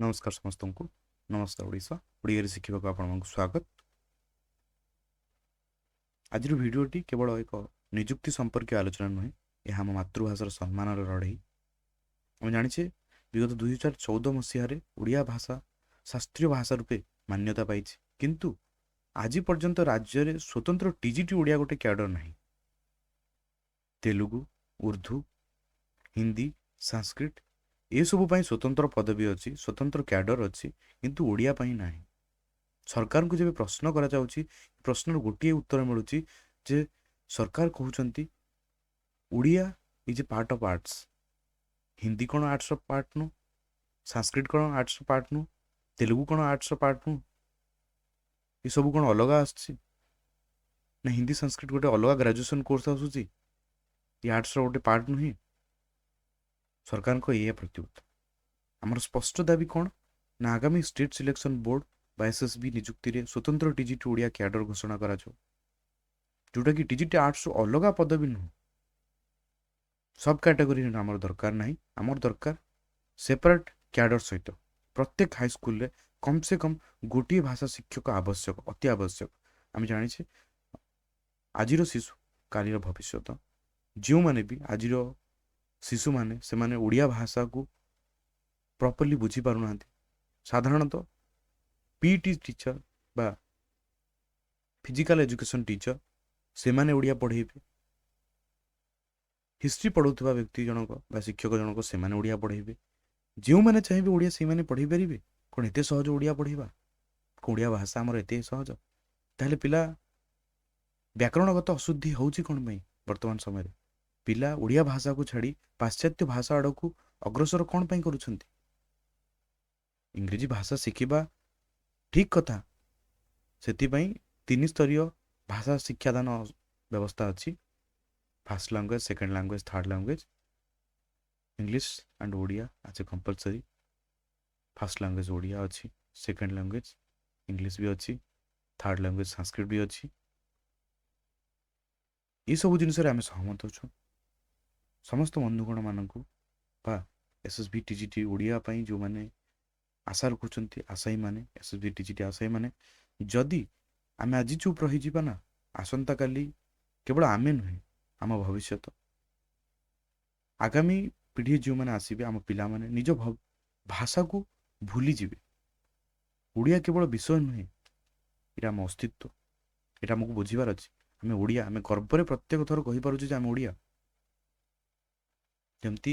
नमस्कार समस्त को नमस्कार ओडिशा ओडिया शिखा आपण स्वागत। आज भिडटी केवल एक निजुक्ति संपर्क आलोचना नुहे, यह आम मातृभाषार सम्मान लड़ई। आम जाचे विगत 2014 मसीह ओडिया भाषा शास्त्रीय भाषा रूपे मान्यता पाई, किंतु आज पर्यंत राज्य में स्वतंत्र टीजीटी ओडिया गोटे कैडर ना। तेलुगु, उर्दू, हिंदी, संस्कृत ये सब स्वतंत्र पदवी अच्छी, स्वतंत्र कैडर अच्छी, किंतु ओडिया ना। सरकार को जब प्रश्न करा जाउची, प्रश्न गोटे उत्तर मिलूँ जे सरकार कहते Odia is a part of arts. Hindi कौन आर्ट्स पार्ट नु, संस्कृत कौन आर्ट्स पार्ट नु, तेलुगु कौन आर्ट्स पार्ट नु, ये सब कौन अलग आसछि ना? हिंदी संस्कृत गोटे अलग ग्रेजुएशन कोर्स आसुची, ये आर्ट्स गोटे पार्ट नुहे। सरकार को यह प्रत्युत्तर आमर स्पष्ट दाबी कौन ना, आगामी स्टेट सिलेक्शन बोर्ड बा एसएसबी निजुक्ति रे स्वतंत्र टीजीटी ओडिया कैडर घोषणा करा जाओ, जोटा कि टीजीटी आर्ट्स अलग पदवी नुह, सब कैटेगोरी आमर दरकार ना। आमर दरकार सेपरेट कैडर सहित प्रत्येक हाईस्कल रे कम से कम गोटे भाषा शिक्षक आवश्यक, अति आवश्यक। आम जाने आज शिशु कालीर भविष्य, जो मैंने भी आज शिशु माने से माने ओडिया भाषा को प्रॉपर्ली बुझी पारुना। साधारणतः पीटी टीचर बा फिजिकल एजुकेशन टीचर से माने ओडिया पढ़ेबे, हिस्ट्री पढ़ुवा व्यक्ति जनक बा शिक्षक जनक से माने ओडिया पढ़ेबे। जो मैंने चाहिए ओडिया से माने पढ़ी पारे। कौन एत सहज ओडिया पढ़ा? ओडिया भाषा आमर एत सहज? ताहले पिला व्याकरणगत अशुद्धि होउची कौन पाई? वर्तमान समय पिला ओडिया भाषा को छाड़ी पाश्चात्य भाषा आड़ को अग्रसर कौन पाई करुछंती? इंग्रेजी भाषा शिखिबा ठीक कथा, से 3 स्तरीय भाषा शिक्षादान व्यवस्था अच्छी। First language, second language, third language, English and Odia आज ए कंपलसरी। फर्स्ट लैंग्वेज ओडिया अच्छी, सेकंड लैंग्वेज इंग्लिश भी अच्छी, थर्ड लैंग्वेज संस्कृत भी अच्छी। ये सब जिनस आम सहमत अच्छु। समस्त बंधुगण मानक बा एसएसबी टीजीटी ओडिया जो मैंने आशा रखुंट, आशायी मैंने एसएसबी टीजीटी आशायी मैंने जदि आम आज चुप रही ना, आसंता काली केवल आम नुहे आम भविष्य आगामी पीढ़ी जो मैंने आसबे, आम पिला माने निज भाषा को भूली जीवे। ओडिया केवल विषय नुहे, ये आम अस्तित्व, ये आमको बुझार अच्छे। आम ओडिया, आम गर्व प्रत्येक थर कहीपे आम ओडिया। जमती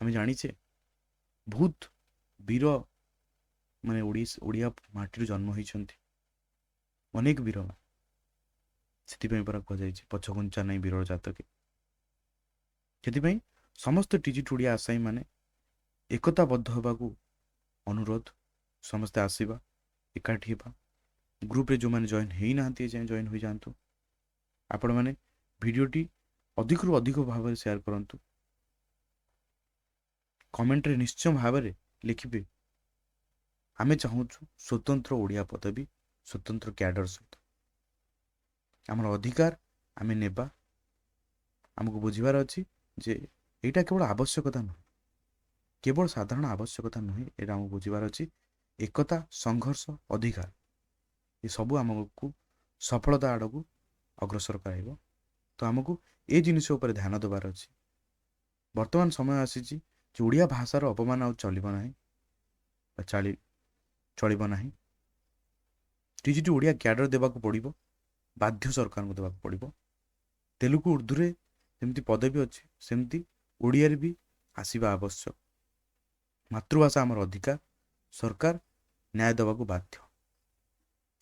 आम जाचे बहुत वीर माने ओडिया माटी जन्म होती, अनेक वीर से कहुई पछघुंचा नहीं वीर जातके। से समस्त टीजीटी ओडिया आशायी माने एकताबद्ध होगा अनुरोध, समस्ते आसवा एकाठी होगा। ग्रुप रे जो मैंने जॉइन हो ना जॉइन हो जातु। आपण मैंने वीडियोटी अधिक रु अधिक भाव में शेयर करंतु, कमेंट रे निश्चय भाव में लिखिबे आमे चाहूँ स्वतंत्र ओडिया पदवी, स्वतंत्र कैडर सहित आमर अधिकार आमे नेबा। आमको बुझार अच्छी जे यहाँ केवल आवश्यकता नुह, केवल साधारण आवश्यकता नुहे, यहाँ आमको बुझार अच्छी एकता, संघर्ष, अधिकार, ये सबू आमको सफलता आड़ को अग्रसर कर। तो आमको ये जिनिस उपर ध्यान देवार अच्छी। वर्तमान समय आसी ओडिया भाषार अपमान आ चल ना। टीजीटी ओडिया कैडर देवाक पड़ो, बाध्य सरकार को देवाक पड़ो। तेलुगु उर्दू रे जमती पदवी अच्छी, सेमती ओडिया रे भी आसवा आवश्यक। मातृभाषा आमर अधिकार, सरकार न्याय देवाक बाध्य।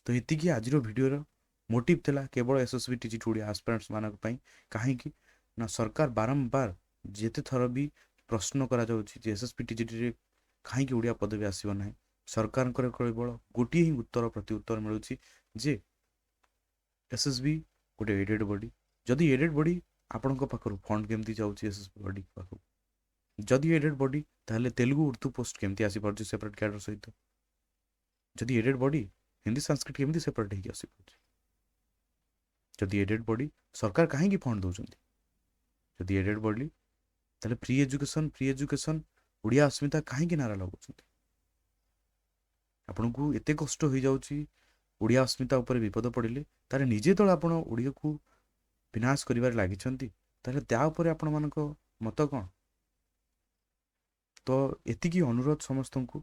तो ये आज वीडियो मोटिव थिला केवल एसएसबी टीजीटी ओडिया एस्पिरेंट्स मानक पई। कहीं ना सरकार बारंबार जेते थर भी प्रश्न करा जाउछि जे एसएसबी टीजीटी रे कहीं ओडिया पदवी आसीबो नाही, सरकार केवल गोटे ही उत्तर प्रति उत्तर मिलूँ जे एसएसबी गोटे एडेड बॉडी। जदि एडेड बॉडी आपण पाखर फंड केमती जाउछि एसएसबी बॉडी पाखर, जदि एडेड बॉडी ताहले तेलुगु उर्दू पोस्ट केमती आसी पारछि सेपरेट कैडर सहित? जदि एडेड बॉडी हिंदी संस्कृत केमती सेपरेट होगी आसी पारछि? जदि एडेड बॉडी सरकार कहीं फंड दौरान? जदि एडेड बॉडी ताहले फ्री एजुकेशन ओडिया अस्मिता कहीं नारा लगाउछन्ति? ଆପଣଙ୍କୁ ଏତେ କଷ୍ଟ ହୋଇଯାଉଛି ଓଡ଼ିଆ ଅସ୍ମିତା ଉପରେ ବିପଦ ପଡ଼ିଲେ, ତାହେଲେ ନିଜେ ଯେତେବେଳେ ଆପଣ ଓଡ଼ିଆକୁ ବିନାଶ କରିବାରେ ଲାଗିଛନ୍ତି, ତାହେଲେ ତା ଉପରେ ଆପଣମାନଙ୍କ ମତ କ'ଣ? ତ ଏତିକି ଅନୁରୋଧ ସମସ୍ତଙ୍କୁ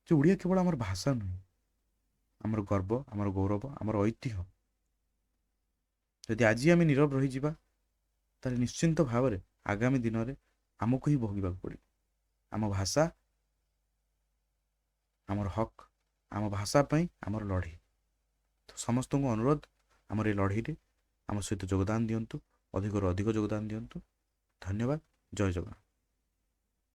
ଯେ ଓଡ଼ିଆ କେବଳ ଆମର ଭାଷା ନୁହେଁ, ଆମର ଗର୍ବ, ଆମର ଗୌରବ, ଆମର ଐତିହ୍ୟ। ଯଦି ଆଜି ଆମେ ନୀରବ ରହିଯିବା, ତାହେଲେ ନିଶ୍ଚିନ୍ତ ଭାବରେ ଆଗାମୀ ଦିନରେ ଆମକୁ ହିଁ ଭୋଗିବାକୁ ପଡ଼ିବ। ଆମ ଭାଷା, ଆମର ହକ୍, ଆମ ଭାଷା ପାଇଁ ଆମର ଲଢ଼େଇ। ତ ସମସ୍ତଙ୍କୁ ଅନୁରୋଧ, ଆମର ଏ ଲଢ଼େଇରେ ଆମ ସହିତ ଯୋଗଦାନ ଦିଅନ୍ତୁ, ଅଧିକରୁ ଅଧିକ ଯୋଗଦାନ ଦିଅନ୍ତୁ। ଧନ୍ୟବାଦ। ଜୟ ଜଗନ୍ନାଥ।